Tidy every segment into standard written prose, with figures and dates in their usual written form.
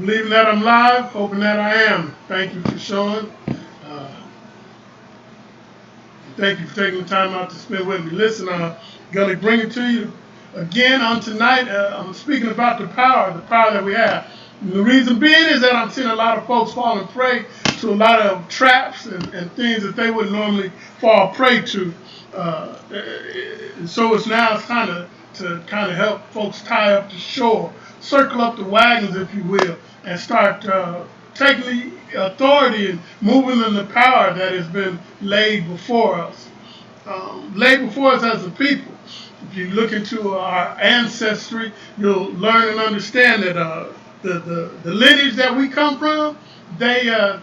Believing that I'm live, hoping that I am. Thank you for showing. Uh, Thank you for taking the time out to spend with me. Listen, gonna bring it to you again on tonight. I'm speaking about the power that we have. And the reason being is that I'm seeing a lot of folks falling prey to a lot of traps and things that they would normally fall prey to. So it's kind of to kind of help folks tie up the shore, circle up the wagons, if you will, and start taking the authority and moving in the power that has been laid before us, laid before us as a people. If you look into our ancestry, you'll learn and understand that the lineage that we come from, they uh,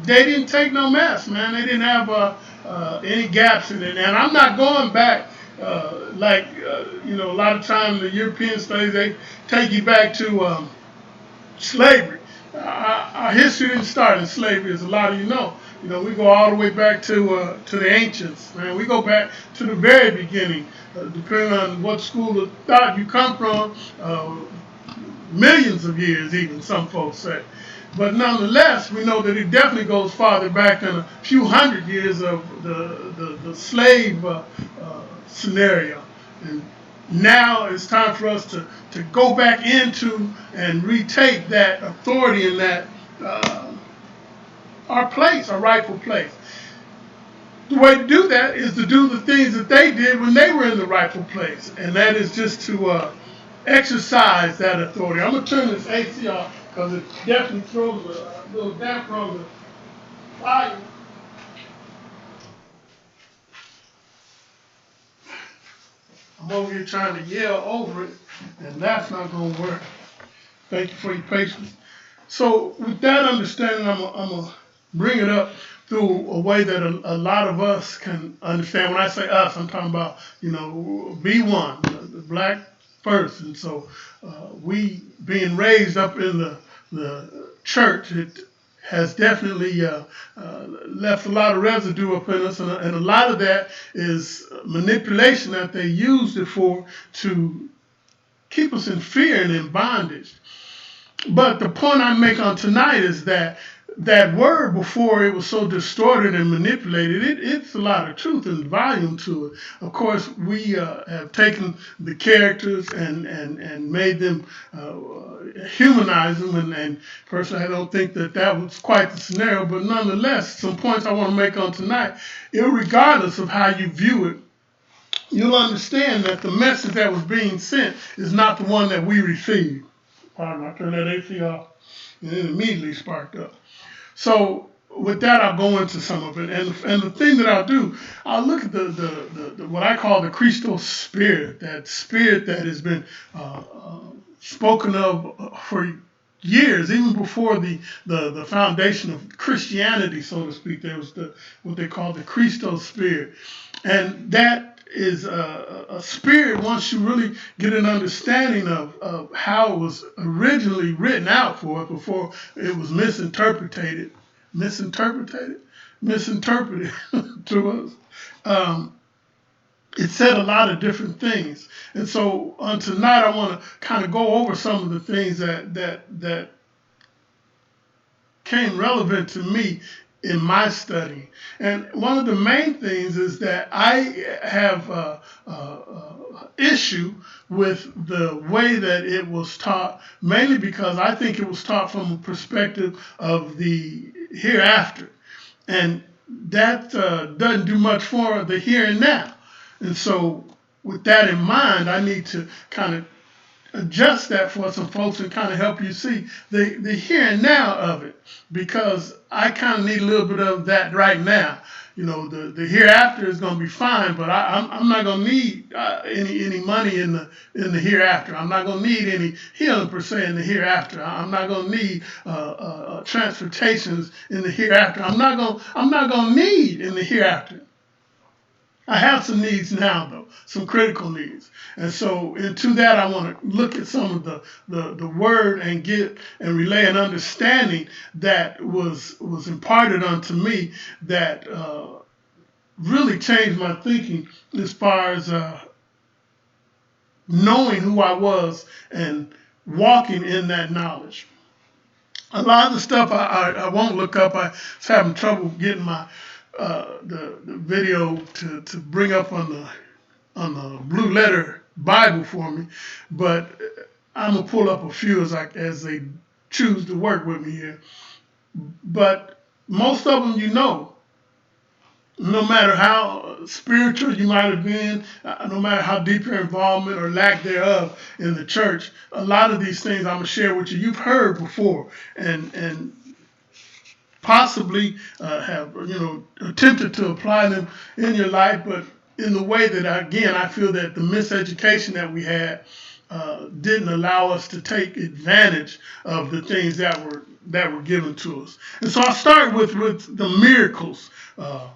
they didn't take no mess, man. They didn't have any gaps in it. And I'm not going back a lot of times the European studies, they take you back to slavery. Our history didn't start in slavery, as a lot of you know. You know, we go all the way back to the ancients, man. We go back to the very beginning, depending on what school of thought you come from. Millions of years, even some folks say. But nonetheless, we know that it definitely goes farther back than a few hundred years of the slave scenario. And now it's time for us to go back into and retake that authority in that uh, our place, our rightful place. The way to do that is to do the things that they did when they were in the rightful place, and that is just to exercise that authority. I'm gonna turn this AC off because it definitely throws a little damper on the fire. I'm over here trying to yell over it, and that's not gonna work. Thank you for your patience. So with that understanding, I'm gonna bring it up through a way that a lot of us can understand. When I say us, I'm talking about B1, the black person. So we being raised up in the church, it has definitely left a lot of residue up in us, and a lot of that is manipulation that they used it for to keep us in fear and in bondage. But the point I make on tonight is that that word before it was so distorted and manipulated, it's a lot of truth and volume to it. Of course, we have taken the characters and made them humanize them. And personally, I don't think that was quite the scenario. But nonetheless, some points I want to make on tonight, regardless of how you view it, you'll understand that the message that was being sent is not the one that we received. Pardon, I turned that AC off and it immediately sparked up. So with that, I'll go into some of it. And the thing that I'll do, I'll look at the what I call the Christos spirit, that spirit that has been spoken of for years, even before the foundation of Christianity, so to speak. There was what they call the Christos spirit. And that is a spirit, once you really get an understanding of how it was originally written out for us before it was misinterpreted to us. It said a lot of different things. And so on tonight, I want to kind of go over some of the things that came relevant to me in my study. And one of the main things is that I have issue with the way that it was taught, mainly because I think it was taught from a perspective of the hereafter. And that doesn't do much for the here and now. And so with that in mind, I need to kind of adjust that for some folks and kind of help you see the here and now of it, because I kind of need a little bit of that right now. The hereafter is going to be fine, but I'm not going to need any money in the hereafter. I'm not going to need any healing per se in the hereafter. I'm not going to need transportations in the hereafter. I'm not going to need in the hereafter. I have some needs now, though, some critical needs. And so into that, I want to look at some of the word and get and relay an understanding that was imparted unto me that really changed my thinking as far as knowing who I was and walking in that knowledge. A lot of the stuff I won't look up. I was having trouble getting my the video to bring up on the Blue Letter Bible for me, but I'm gonna pull up a few as they choose to work with me here. But most of them, no matter how spiritual you might have been, no matter how deep your involvement or lack thereof in the church, a lot of these things I'm gonna share with you, you've heard before, and possibly have attempted to apply them in your life, but in the way that again I feel that the miseducation that we had didn't allow us to take advantage of the things that were given to us. And so I'll start with the miracles. Uh,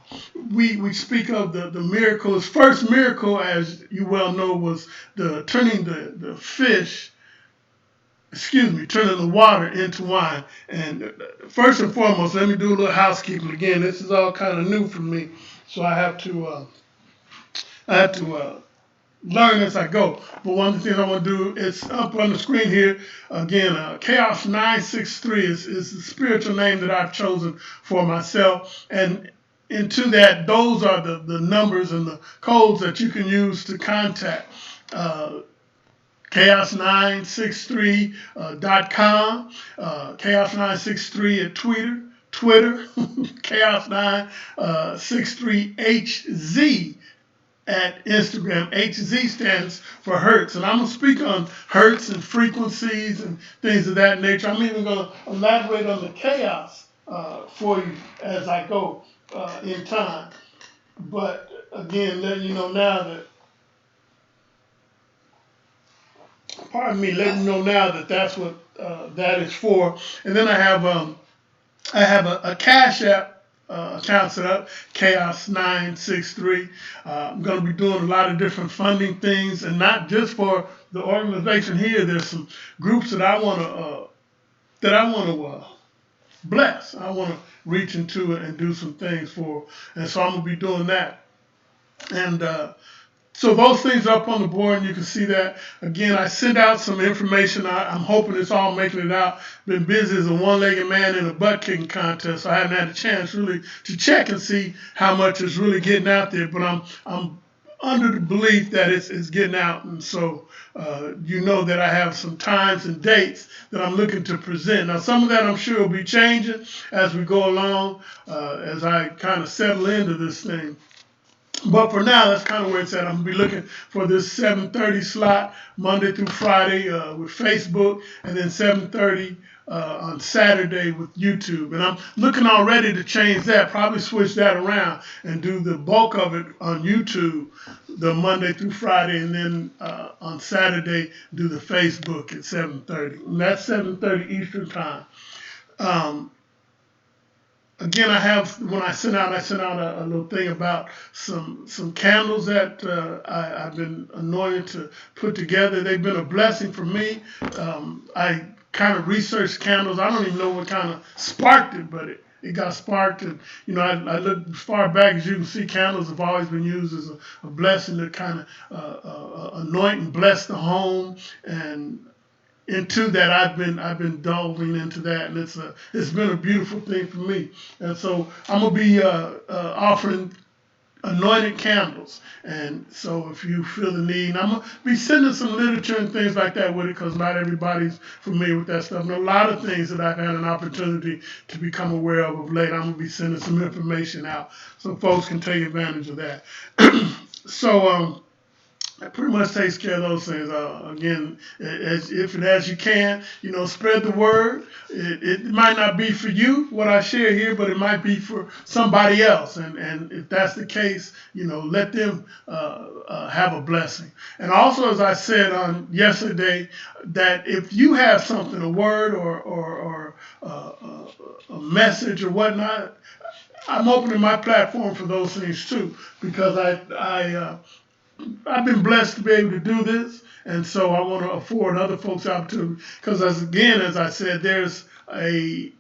we speak of the miracles. First miracle, as you well know, was the turning the fish, turning the water into wine. And first and foremost, let me do a little housekeeping. Again, this is all kind of new for me, so I have to learn as I go. But one of the things I want to do is up on the screen here again. Chaos 963 is the spiritual name that I've chosen for myself, and into that, those are the numbers and the codes that you can use to contact. Chaos963.com, Chaos963 at Twitter, Chaos963HZ at Instagram. HZ stands for Hertz, and I'm gonna speak on Hertz and frequencies and things of that nature. I'm even gonna elaborate on the chaos for you as I go in time. But again, letting you know now that that's what that is for. And then I have a Cash App account set up, Chaos 963. I'm going to be doing a lot of different funding things, and not just for the organization here. There's some groups that I want to bless. I want to reach into it and do some things for, and so I'm going to be doing that. And so those things are up on the board, and you can see that. Again, I send out some information. I'm hoping it's all making it out. Been busy as a one-legged man in a butt-kicking contest, so I haven't had a chance really to check and see how much is really getting out there. But I'm under the belief that it's getting out, and so that I have some times and dates that I'm looking to present. Now, some of that I'm sure will be changing as we go along, as I kind of settle into this thing. But for now, that's kind of where it's at. I'm going to be looking for this 7:30 slot Monday through Friday with Facebook, and then 7:30 on Saturday with YouTube. And I'm looking already to change that, probably switch that around and do the bulk of it on YouTube the Monday through Friday, and then on Saturday do the Facebook at 7:30. And that's 7:30 Eastern time. Again, when I sent out a little thing about some candles that I've been anointed to put together. They've been a blessing for me. I kind of researched candles. I don't even know what kind of sparked it, but it got sparked. And, I look as far back as you can see, candles have always been used as a blessing to kind of anoint and bless the home. And into that, I've been delving into that, and it's been a beautiful thing for me. And so I'm gonna be offering anointed candles, and so if you feel the need, and I'm gonna be sending some literature and things like that with it, because not everybody's familiar with that stuff. And a lot of things that I've had an opportunity to become aware of late, I'm gonna be sending some information out so folks can take advantage of that. So that pretty much takes care of those things. Again, as you can, spread the word. It might not be for you what I share here, but it might be for somebody else. And if that's the case, let them have a blessing. And also, as I said on yesterday, that if you have something, a word or a message or whatnot, I'm opening my platform for those things too, because I've been blessed to be able to do this, and so I want to afford other folks opportunity. Because as I said, there's a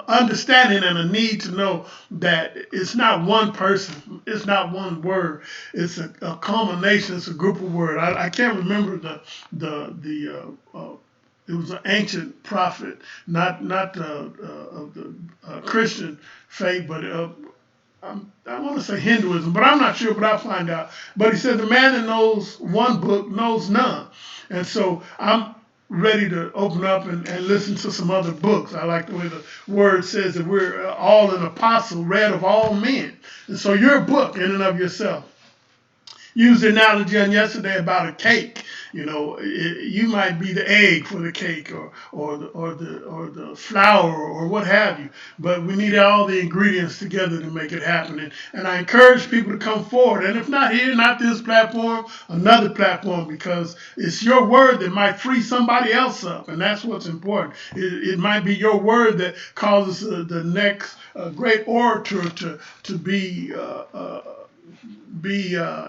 understanding and a need to know that it's not one person, it's not one word, it's a culmination, it's a group of words. I can't remember the it was an ancient prophet, not of the Christian faith, but I want to say Hinduism, but I'm not sure, but I'll find out. But he says the man that knows one book knows none. And so I'm ready to open up and listen to some other books. I like the way the word says that we're all an apostle, read of all men. And so you're a book in and of yourself. Used the analogy on yesterday about a cake. You might be the egg for the cake, or the flour, or what have you. But we need all the ingredients together to make it happen. And I encourage people to come forward. And if not here, not this platform, another platform, because it's your word that might free somebody else up, and that's what's important. It might be your word that causes the next great orator to be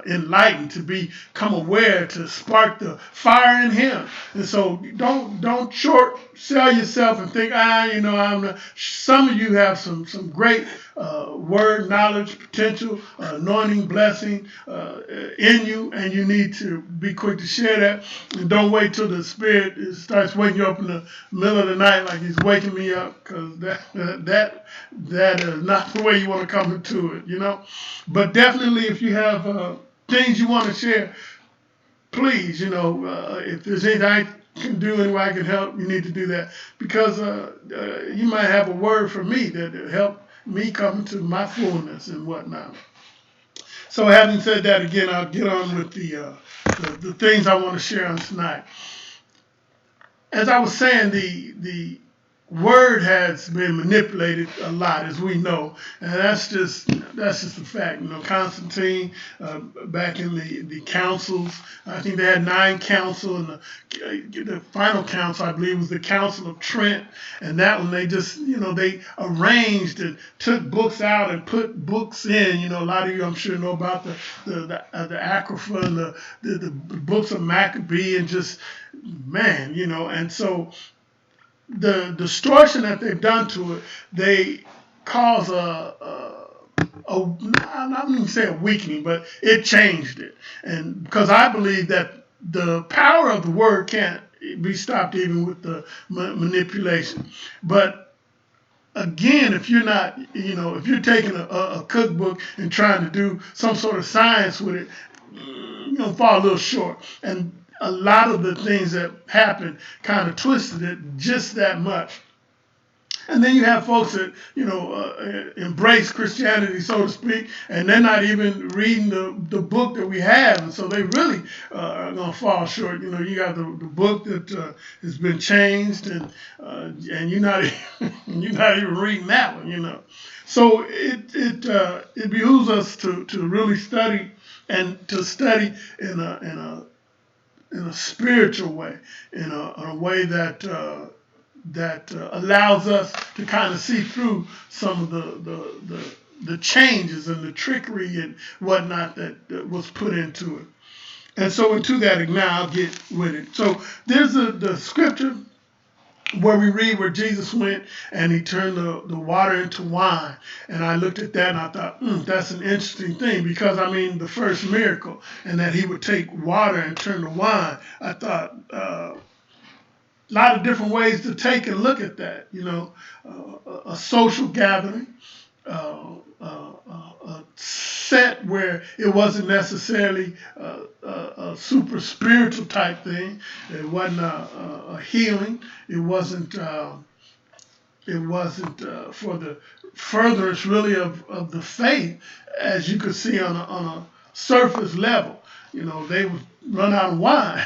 enlightened, to become aware, to spark the fire in him. And so don't short sell yourself and think, I'm not. Some of you have some great word, knowledge, potential, anointing, blessing in you, and you need to be quick to share that. And don't wait till the Spirit starts waking you up in the middle of the night like he's waking me up, because that is not the way you want to come into it, But definitely, if you have things you want to share, please, if there's anything I can do, any way I can help, you need to do that, because you might have a word for me that will help me come to my fullness and whatnot. So having said that, again, I'll get on with the things I want to share on tonight. As I was saying, the word has been manipulated a lot, as we know, and that's just a fact. Constantine, back in the councils, I think they had 9 councils, and the final council, I believe, was the Council of Trent, and that one they just, they arranged and took books out and put books in. A lot of you, I'm sure, know about the Apocrypha and the books of Maccabee, and just, man, and so the distortion that they've done to it, they cause I'm not going to say a weakening, but it changed it. And because I believe that the power of the word can't be stopped even with the manipulation. But again, if you're not, if you're taking a cookbook and trying to do some sort of science with it, you're going to fall a little short. And a lot of the things that happened kind of twisted it just that much. And then you have folks that, embrace Christianity, so to speak, and they're not even reading the book that we have. And so they really are going to fall short. You got the book that has been changed, and you're not even reading that one, So it behooves us to really study, and to study in a spiritual way, in a way that allows us to kind of see through some of the changes and the trickery and whatnot that was put into it. And so into that, now I'll get with it. So there's the scripture where we read where Jesus went and he turned the water into wine. And I looked at that and I thought, that's an interesting thing, because the first miracle, and that he would take water and turn to wine. I thought, a lot of different ways to take and look at that. A social gathering, a set where it wasn't necessarily a super spiritual type thing. It wasn't a healing. It wasn't for the furtherance really of the faith, as you could see on a surface level. They would run out of wine.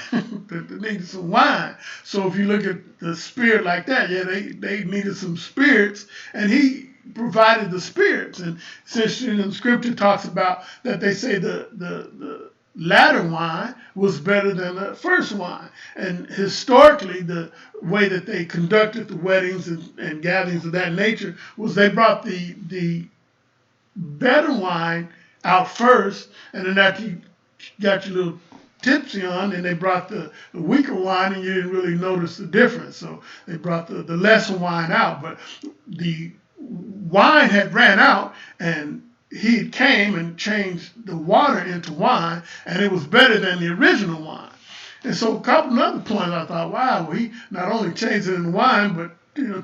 They needed some wine. So if you look at the spirit like that, they needed some spirits, and he provided the spirits. And since in the scripture talks about that, they say the latter wine was better than the first wine. And historically, the way that they conducted the weddings and gatherings of that nature was they brought the better wine out first, and then after you got your little tipsy on, and they brought the weaker wine, and you didn't really notice the difference. So they brought the lesser wine out, but the wine had ran out, and he came and changed the water into wine, and it was better than the original wine. And so a couple of other points I thought, wow, well, he not only changed it in wine, but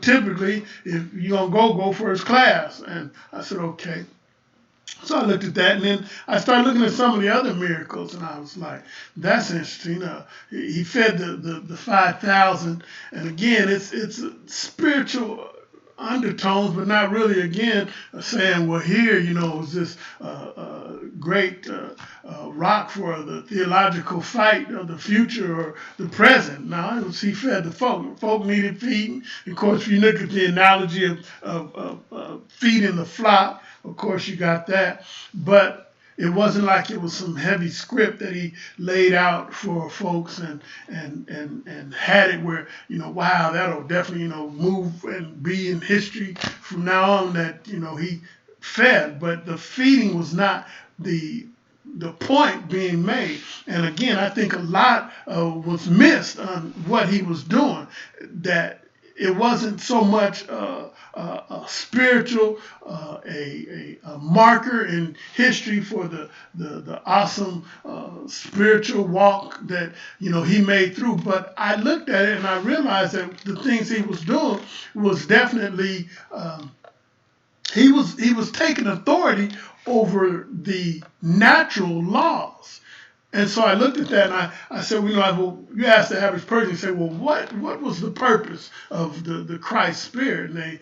typically if you're gonna go first class. And I said, okay. So I looked at that, and then I started looking at some of the other miracles, and I was like, "That's interesting." He fed the 5,000, and again, it's spiritual undertones, but not really. Again, saying, "Well, here, is this great rock for the theological fight of the future or the present." No, it was he fed the folk. Folk needed feeding. Of course, if you look at the analogy of feeding the flock. Of course, you got that, but it wasn't like it was some heavy script that he laid out for folks and had it where wow, that'll definitely move and be in history from now on that he fed, but the feeding was not the point being made. And again, I think a lot was missed on what he was doing, that it wasn't so much a spiritual, a marker in history for the awesome spiritual walk that he made through. But I looked at it and I realized that the things he was doing was definitely he was taking authority over the natural laws. And so I looked at that and I said, well, you ask the average person, you say, well, what was the purpose of the Christ Spirit? And they,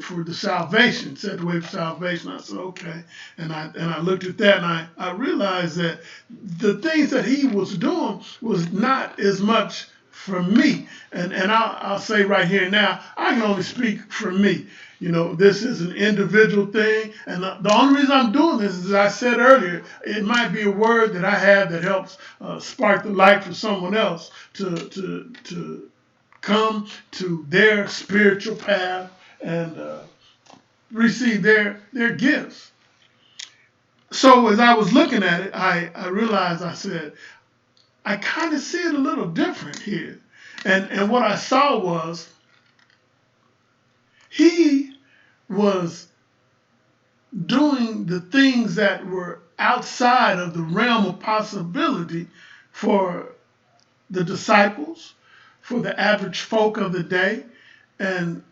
for the salvation, set the way for salvation. I said, okay. And I looked at that and I realized that the things that he was doing was not as much for me. And I'll say right here now, I can only speak for me. This is an individual thing. And the only reason I'm doing this is, as I said earlier, it might be a word that I have that helps spark the light for someone else to come to their spiritual path and receive their gifts. So as I was looking at it, I realized, I said, I kind of see it a little different here. And what I saw was he was doing the things that were outside of the realm of possibility for the disciples, for the average folk of the day. And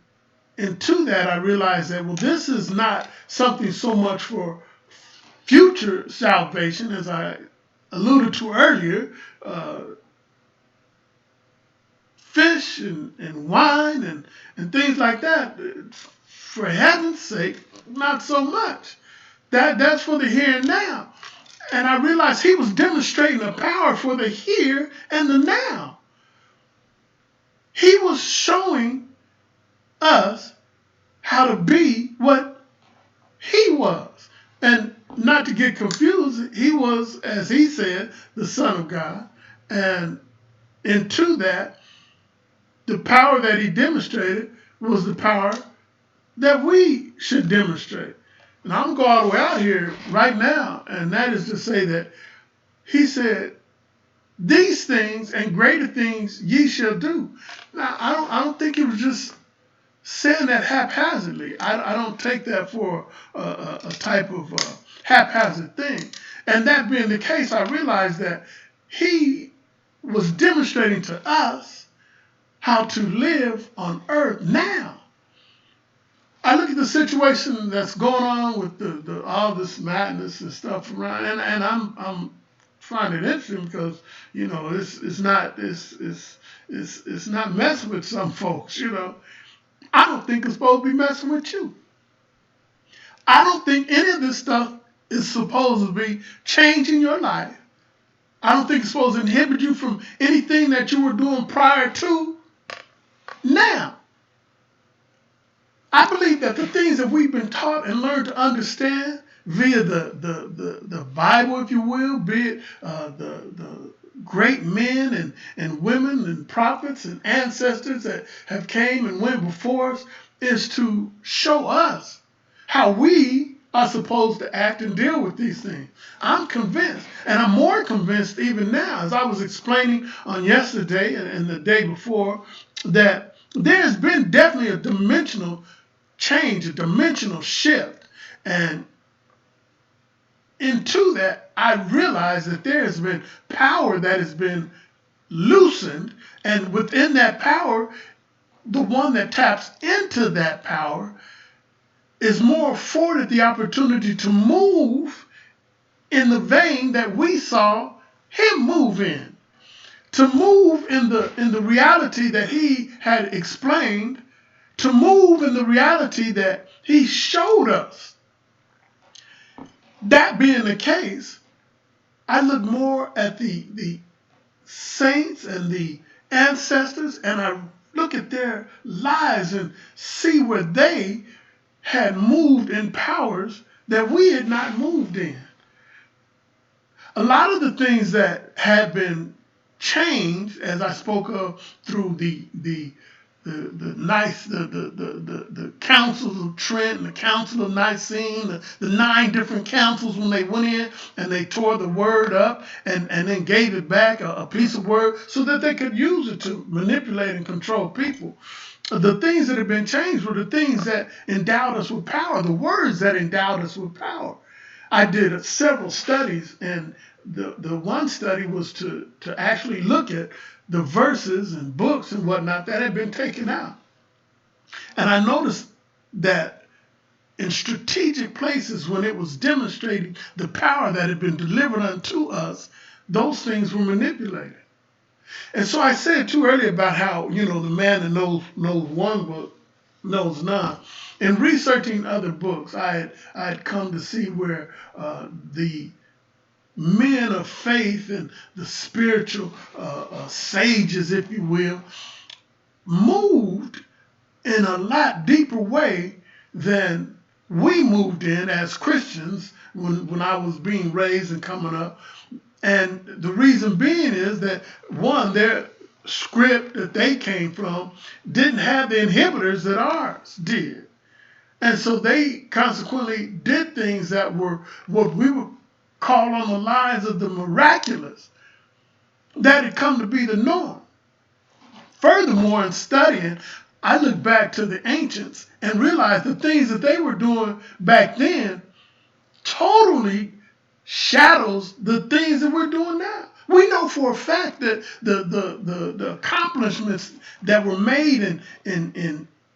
to that, I realized that, well, this is not something so much for future salvation, as I alluded to earlier, fish and wine and things like that. For heaven's sake, not so much. That's for the here and now. And I realized he was demonstrating a power for the here and the now. He was showing us how to be what he was. And not to get confused, he was, as he said, the Son of God. And into that, the power that he demonstrated was the power that we should demonstrate. And I'm going to go all the way out here right now, and that is to say that he said, these things and greater things ye shall do. Now, I don't think he was just saying that haphazardly. I don't take that for a type of haphazard thing. And that being the case, I realized that he was demonstrating to us how to live on earth now. I look at the situation that's going on with the all this madness and stuff around, and I'm finding it interesting because it's not messing with some folks. I don't think it's supposed to be messing with you. I don't think any of this stuff is supposed to be changing your life. I don't think it's supposed to inhibit you from anything that you were doing prior to now. I believe that the things that we've been taught and learned to understand via the Bible, if you will, be it the great men and women and prophets and ancestors that have came and went before us, is to show us how we are supposed to act and deal with these things. I'm convinced, and I'm more convinced even now, as I was explaining on yesterday and the day before, that there's been definitely a dimensional change, a dimensional shift. And into that, I realized that there has been power that has been loosened, and within that power, the one that taps into that power is more afforded the opportunity to move in the vein that we saw him move in, to move in the reality that he had explained, to move in the reality that he showed us. That being the case, I look more at the saints and the ancestors, and I look at their lives and see where they had moved in powers that we had not moved in. A lot of the things that had been changed, as I spoke of through the councils of Trent and the council of Nicene, the 9 different councils when they went in and they tore the word up and then gave it back, a piece of word, so that they could use it to manipulate and control people. The things that have been changed were the things that endowed us with power, the words that endowed us with power. I did several studies, and the one study was to actually look at the verses and books and whatnot that had been taken out. And I noticed that in strategic places, when it was demonstrating the power that had been delivered unto us, those things were manipulated. And so I said too earlier about how, the man that knows one book knows none. In researching other books, I had come to see where the men of faith and the spiritual sages, if you will, moved in a lot deeper way than we moved in as Christians when I was being raised and coming up. And the reason being is that, one, their script that they came from didn't have the inhibitors that ours did. And so they consequently did things that were what we would call on the lines of the miraculous, that had come to be the norm. Furthermore, in studying, I look back to the ancients and realize the things that they were doing back then totally shadows the things that we're doing now. We know for a fact that the accomplishments that were made in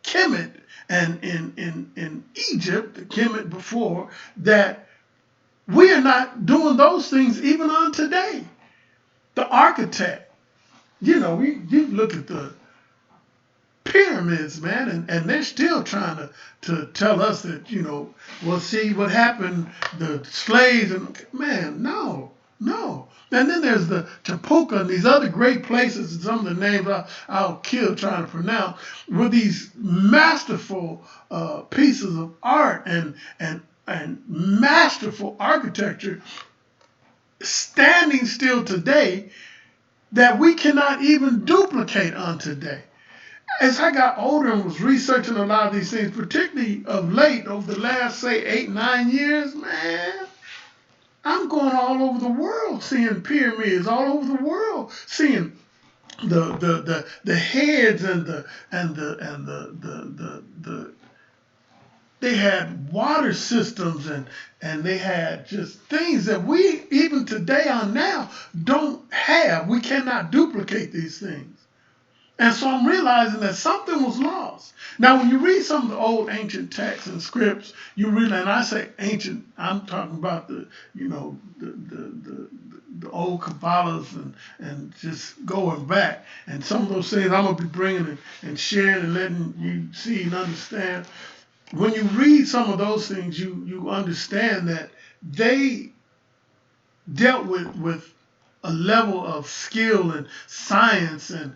Kemet and in Egypt, the Kemet before, that we are not doing those things even on today. The architect, you look at the pyramids, man, and they're still trying to tell us that, well, see what happened, the slaves, and man, no. And then there's the Chapuca and these other great places, and some of the names I'll kill trying to pronounce, were these masterful pieces of art and masterful architecture standing still today that we cannot even duplicate on today. As I got older and was researching a lot of these things, particularly of late, over the last, say, 8, 9 years, man, I'm going all over the world seeing pyramids, all over the world seeing the heads and the they had water systems and they had just things that we even today on now don't have. We cannot duplicate these things. And so I'm realizing that something was lost. Now, when you read some of the old ancient texts and scripts, you realize, and I say ancient, I'm talking about the old Kabbalahs and just going back. And some of those things I'm going to be bringing and sharing and letting you see and understand. When you read some of those things, you understand that they dealt with a level of skill and science and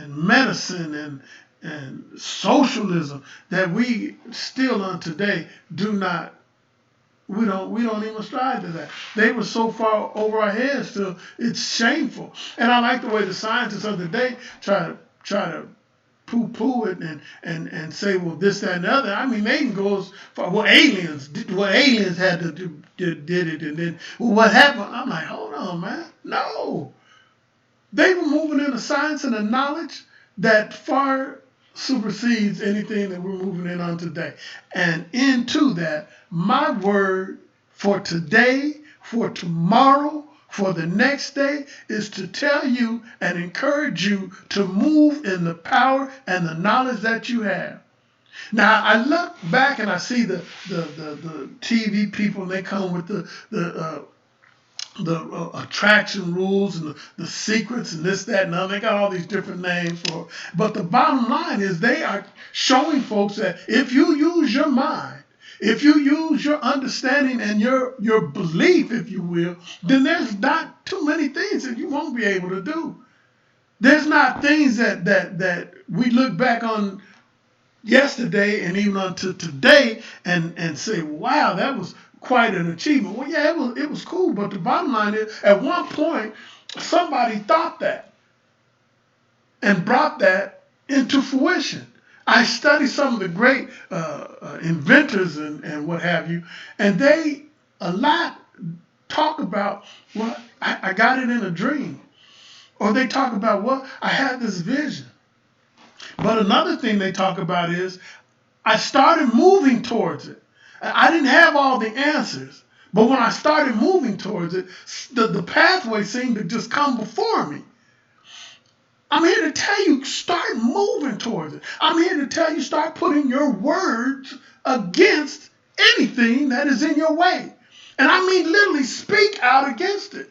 medicine and socialism that we still on today we don't even strive to that. They were so far over our heads till it's shameful. And I like the way the scientists of the day try to poo-poo it and say, well, this, that, and the other. I mean, they can go as far, aliens had to do, did it, and then, well, what happened? I'm like, hold on, man. No. They were moving in a science and a knowledge that far supersedes anything that we're moving in on today. And into that, my word for today, for tomorrow, for the next day is to tell you and encourage you to move in the power and the knowledge that you have. Now I look back and I see the TV people, and they come with the attraction rules and the secrets and this, that, and other. They got all these different names for it. But the bottom line is they are showing folks that if you use your mind, if you use your understanding and your belief, if you will, then there's not too many things that you won't be able to do. There's not things that we look back on yesterday and even unto today and say, wow, that was quite an achievement. Well, yeah, it was cool, but the bottom line is, at one point, somebody thought that and brought that into fruition. I study some of the great inventors and what have you, and they a lot talk about, well, I got it in a dream, or they talk about, well, I had this vision. But another thing they talk about is, I started moving towards it. I didn't have all the answers, but when I started moving towards it, the pathway seemed to just come before me. I'm here to tell you, start moving towards it. I'm here to tell you, start putting your words against anything that is in your way. And I mean literally speak out against it.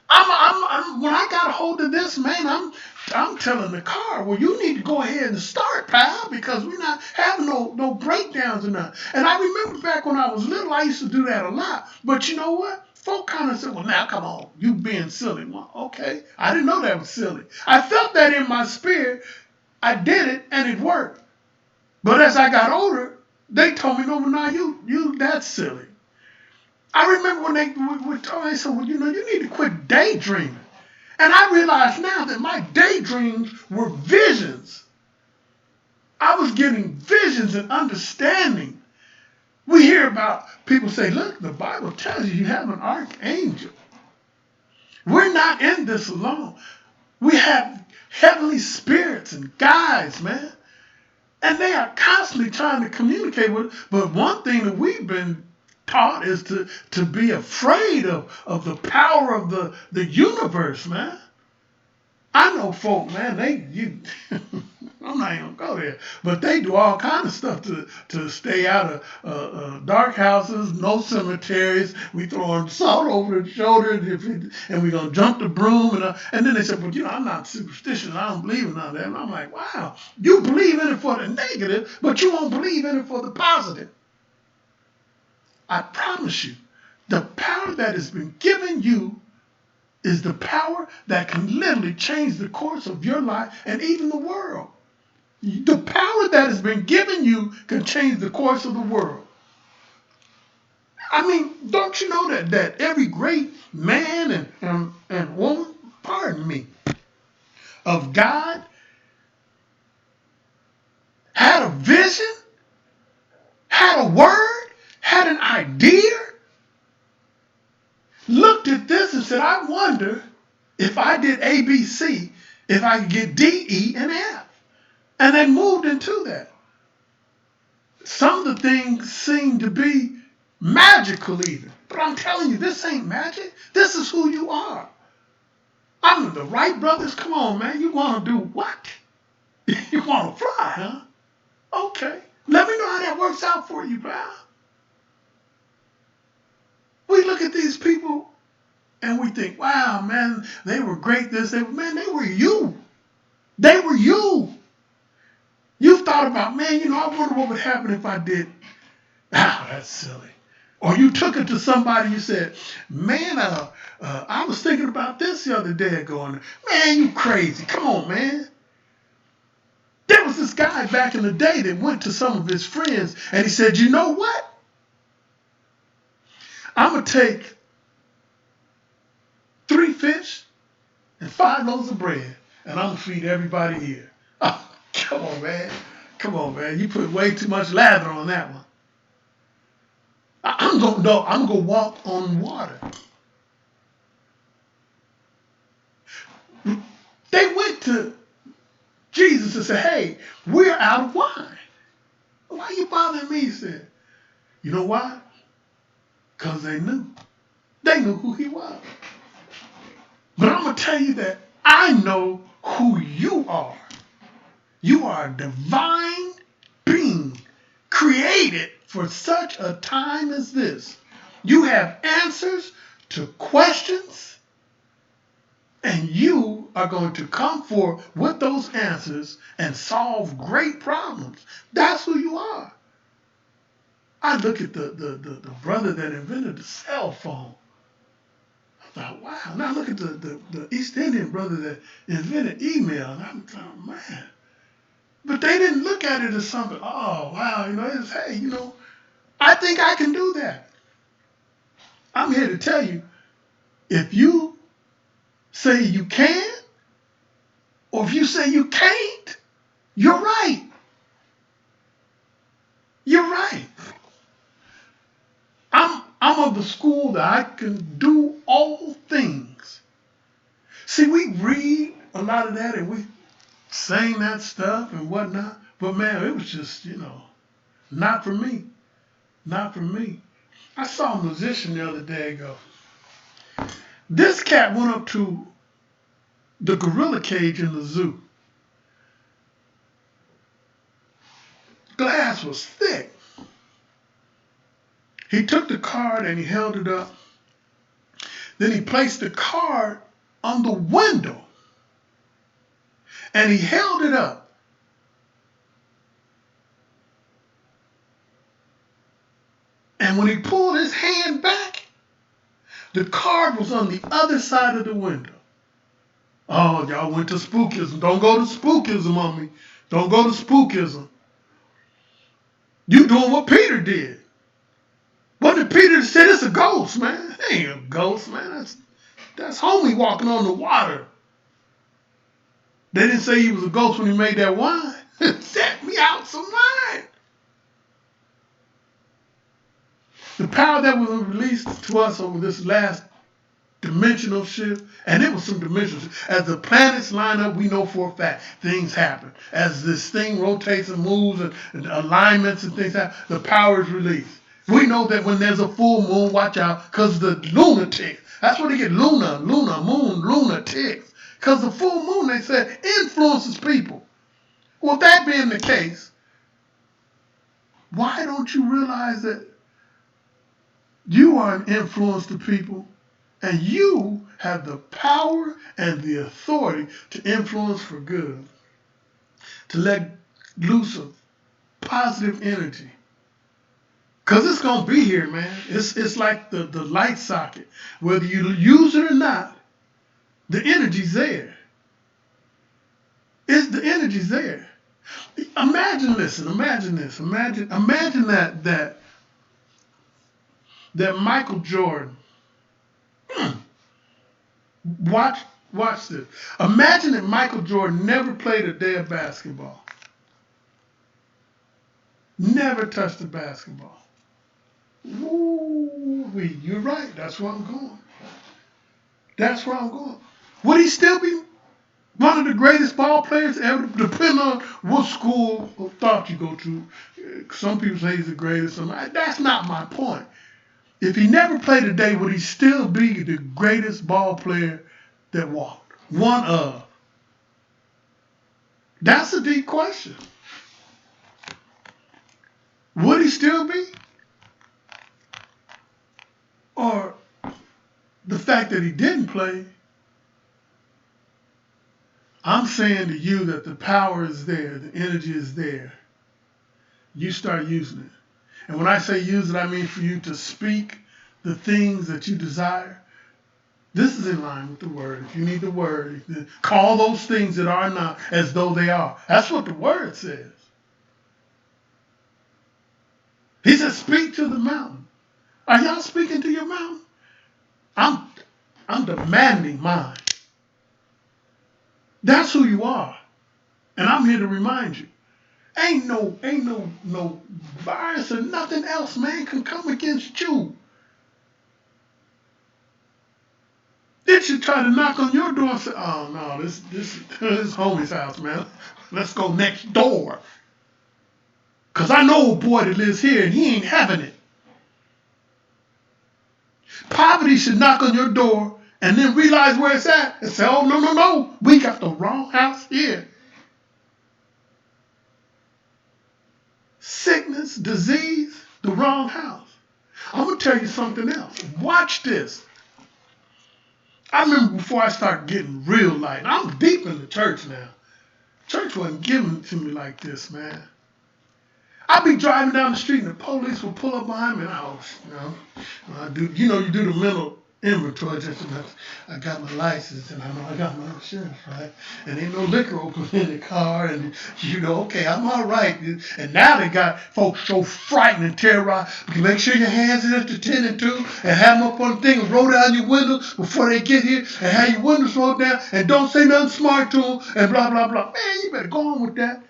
When I got a hold of this, man, I'm telling the car, well, you need to go ahead and start, pal, because we're not having no breakdowns or nothing. And I remember back when I was little, I used to do that a lot. But you know what? Folk kind of said, well, now come on, you being silly. Well, okay, I didn't know that was silly. I felt that in my spirit. I did it, and it worked. But as I got older, they told me, no, you that's silly. I remember when they told me, they said, well, you need to quit daydreaming. And I realize now that my daydreams were visions. I was getting visions and understanding. We hear about people say, look, the Bible tells you have an archangel. We're not in this alone. We have heavenly spirits and guides, man. And they are constantly trying to communicate with us. But one thing that we've been taught is to be afraid of the power of the universe, man. I know folk, man, I'm not even gonna go there, but they do all kind of stuff to stay out of dark houses, no cemeteries. We throwing salt over the shoulder, and we're gonna jump the broom, and then they said, but I'm not superstitious. I don't believe in none of that. And I'm like, wow, you believe in it for the negative, but you won't believe in it for the positive. I promise you, the power that has been given you is the power that can literally change the course of your life and even the world. The power that has been given you can change the course of the world. I mean, don't you know that every great man and woman, pardon me, of God had a vision, had a word, had an idea, looked at this and said, I wonder if I did A, B, C, if I could get D, E, and F. And they moved into that. Some of the things seem to be magical even. But I'm telling you, this ain't magic. This is who you are. I'm the Wright brothers. Come on, man. You want to do what? You want to fly, huh? Okay. Let me know how that works out for you, pal. We look at these people and we think, wow, man, they were great. Man, they were you. They were you. You've thought about, man, I wonder what would happen if I did. That's silly. Or you took it to somebody, you said, man, I was thinking about this the other day going, man, you crazy. Come on, man. There was this guy back in the day that went to some of his friends and he said, you know what? I'm going to take 3 fish and 5 loaves of bread and I'm going to feed everybody here. Oh, come on, man. Come on, man. You put way too much lather on that one. I'm going to walk on water. They went to Jesus and said, hey, we're out of wine. Why are you bothering me? He said, you know why? Because they knew. They knew who he was. But I'm going to tell you that I know who you are. You are a divine being created for such a time as this. You have answers to questions, and you are going to come forth with those answers and solve great problems. That's who you are. I look at the brother that invented the cell phone. I thought, wow. Now I look at the East Indian brother that invented email, and I'm like, man. But they didn't look at it as something, oh, wow, it's, hey, I think I can do that. I'm here to tell you, if you say you can, or if you say you can't, you're right. You're right. I'm of the school that I can do all things. See, we read a lot of that and we sing that stuff and whatnot, but man, it was just, not for me. Not for me. I saw a musician the other day go. This cat went up to the gorilla cage in the zoo. Glass was thick. He took the card and he held it up. Then he placed the card on the window and he held it up. And when he pulled his hand back, the card was on the other side of the window. Oh, y'all went to spookism. Don't go to spookism on me. Don't go to spookism. You doing what Peter did. What did Peter say? It's a ghost, man. It ain't a ghost, man. That's homie walking on the water. They didn't say he was a ghost when he made that wine. Set me out some wine. The power that was released to us over this last dimensional shift, and it was some dimensional shift. As the planets line up, we know for a fact things happen. As this thing rotates and moves and alignments and things happen, the power is released. We know that when there's a full moon, watch out, because the lunatics, that's where they get moon, lunatics. Because the full moon, they said, influences people. Well, that being the case, why don't you realize that you are an influence to people and you have the power and the authority to influence for good, to let loose of positive energy? Because it's going to be here, man. It's like the light socket. Whether you use it or not, the energy's there. The energy's there. Imagine this. Imagine that Michael Jordan. Watch this. Imagine that Michael Jordan never played a day of basketball. Never touched a basketball. Ooh, you're right. That's where I'm going. Would he still be one of the greatest ball players ever, depending on what school of thought you go to? Some people say he's the greatest. That's not my point. If he never played a day, would he still be the greatest ball player that walked? One of. That's a deep question. Would he still be? Or the fact that he didn't play, I'm saying to you that the power is there, the energy is there. You start using it. And when I say use it, I mean for you to speak the things that you desire. This is in line with the word. If you need the word, call those things that are not as though they are. That's what the word says. He said, speak to the mountain. Are y'all speaking to your mountain? I'm demanding mine. That's who you are. And I'm here to remind you. Ain't no virus or nothing else, man, can come against you. It should try to knock on your door and say, oh no, this is homie's house, man. Let's go next door. Cause I know a boy that lives here and he ain't having it. Poverty should knock on your door and then realize where it's at and say, oh, no, no, no, we got the wrong house here. Sickness, disease, the wrong house. I'm going to tell you something else. Watch this. I remember before I started getting real light, I'm deep in the church now. Church wasn't giving it to me like this, man. I'd be driving down the street and the police would pull up behind me and I was, you do the mental inventory. Just I got my license and I know I got my insurance, right? And ain't no liquor open in the car and okay, I'm all right. And now they got folks so frightened and terrorized. You make sure your hands are at the 10 and 2 and have them up on the thing and roll down your windows before they get here and have your windows rolled down and don't say nothing smart to them and blah, blah, blah. Man, you better go on with that.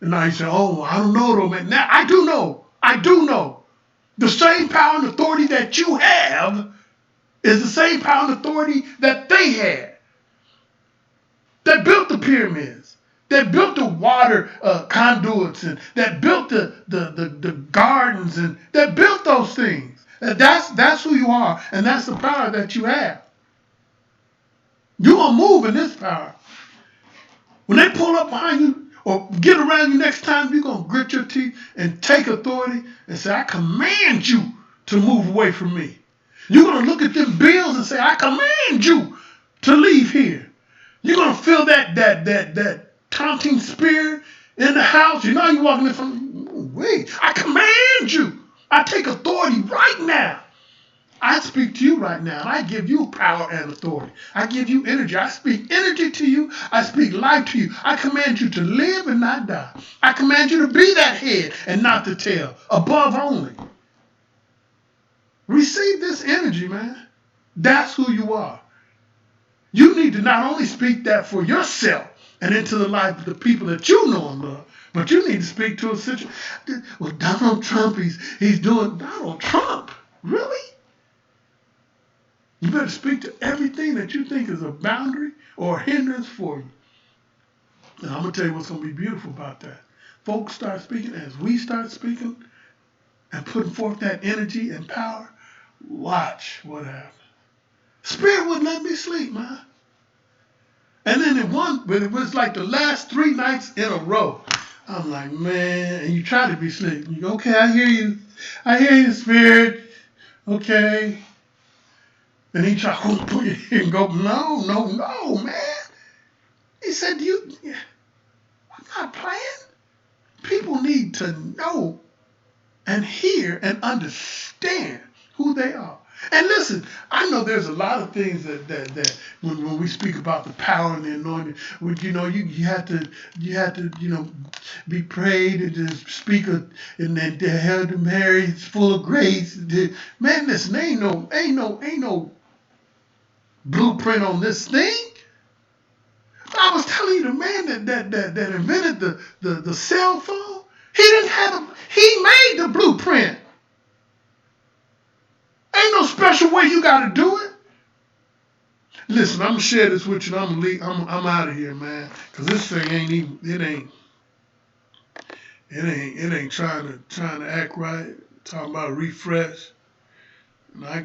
And now you say, oh, I don't know though, man. Now, I do know. The same power and authority that you have is the same power and authority that they had. That built the pyramids. That built the water conduits and that built the gardens and that built those things. And that's who you are and that's the power that you have. You're going to move in this power. When they pull up behind you, or get around you next time, you're going to grit your teeth and take authority and say, I command you to move away from me. You're going to look at them bills and say, I command you to leave here. You're going to feel that taunting spirit in the house. You know you're walking in from, wait, I command you. I take authority right now. I speak to you right now, and I give you power and authority. I give you energy. I speak energy to you. I speak life to you. I command you to live and not die. I command you to be that head and not the tail, above only. Receive this energy, man. That's who you are. You need to not only speak that for yourself and into the life of the people that you know and love, but you need to speak to a situation. Well, Donald Trump, he's doing Donald Trump. Really? You better speak to everything that you think is a boundary or a hindrance for you. And I'm going to tell you what's going to be beautiful about that. Folks start speaking as we start speaking and putting forth that energy and power. Watch what happens. Spirit wouldn't let me sleep, man. And then it was like the last 3 nights in a row. I'm like, man, and you try to be asleep. You go, okay, I hear you. I hear you, Spirit. Okay. And he tried to put it in and go, no, man. He said, I'm not playing. People need to know and hear and understand who they are. And listen, I know there's a lot of things that when we speak about the power and the anointing, you have to be prayed and to speak and then the Hail Mary is full of grace. Man, listen, ain't no blueprint on this thing. I was telling you, the man that invented the cell phone, he made the blueprint. Ain't no special way you got to do it. Listen, I'm gonna share this with you. And I'm gonna leave. I'm out of here, man. Cause this thing ain't trying to act right. Talking about refresh. And I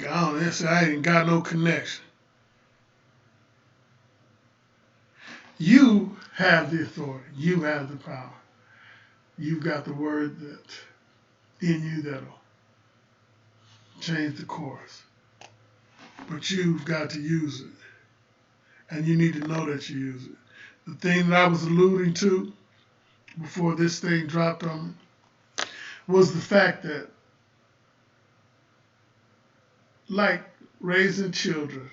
ain't got no connection. You have the authority. You have the power. You've got the word that in you that'll change the course. But you've got to use it. And you need to know that you use it. The thing that I was alluding to before this thing dropped on me was the fact that, like raising children,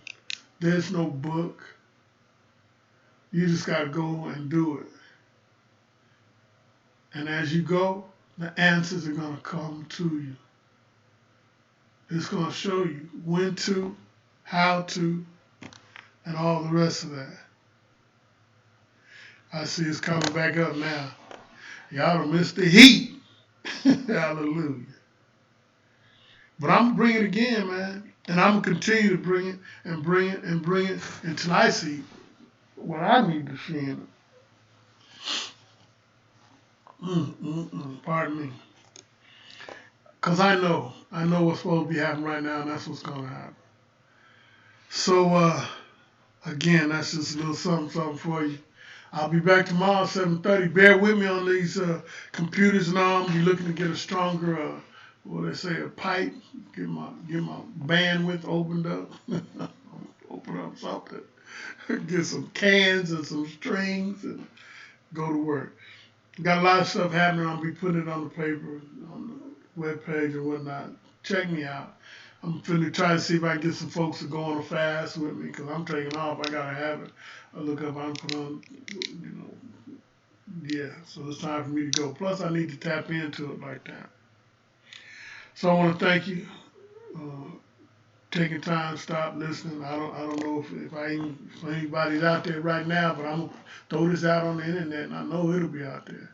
there's no book. You just got to go and do it. And as you go, the answers are going to come to you. It's going to show you when to, how to, and all the rest of that. I see it's coming back up now. Y'all done missed the heat. Hallelujah. But I'm going to bring it again, man. And I'm going to continue to bring it and bring it and bring it until I see what I need to see in it. Pardon me. Because I know what's supposed to be happening right now, and that's what's going to happen. So again, that's just a little something for you. I'll be back tomorrow, 7:30. Bear with me on these computers and all. I'm be looking to get a stronger, what they say, a pipe. Get my bandwidth opened up. Open up something. Get some cans and some strings and go to work. Got a lot of stuff happening. I'll be putting it on the paper, on the webpage and whatnot. Check me out. I'm finna try to see if I can get some folks to go on a fast with me because I'm taking off. I gotta have it. I look up. I'm put on, you know, yeah. So it's time for me to go. Plus, I need to tap into it like that. So I want to thank you. Uh, Taking time to stop listening. I don't know if anybody's out there right now, but I'm gonna throw this out on the internet, and I know it'll be out there.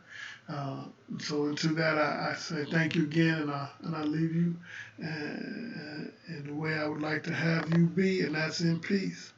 Uh, so to that, I say thank you again, and I leave you in the way I would like to have you be, and that's in peace.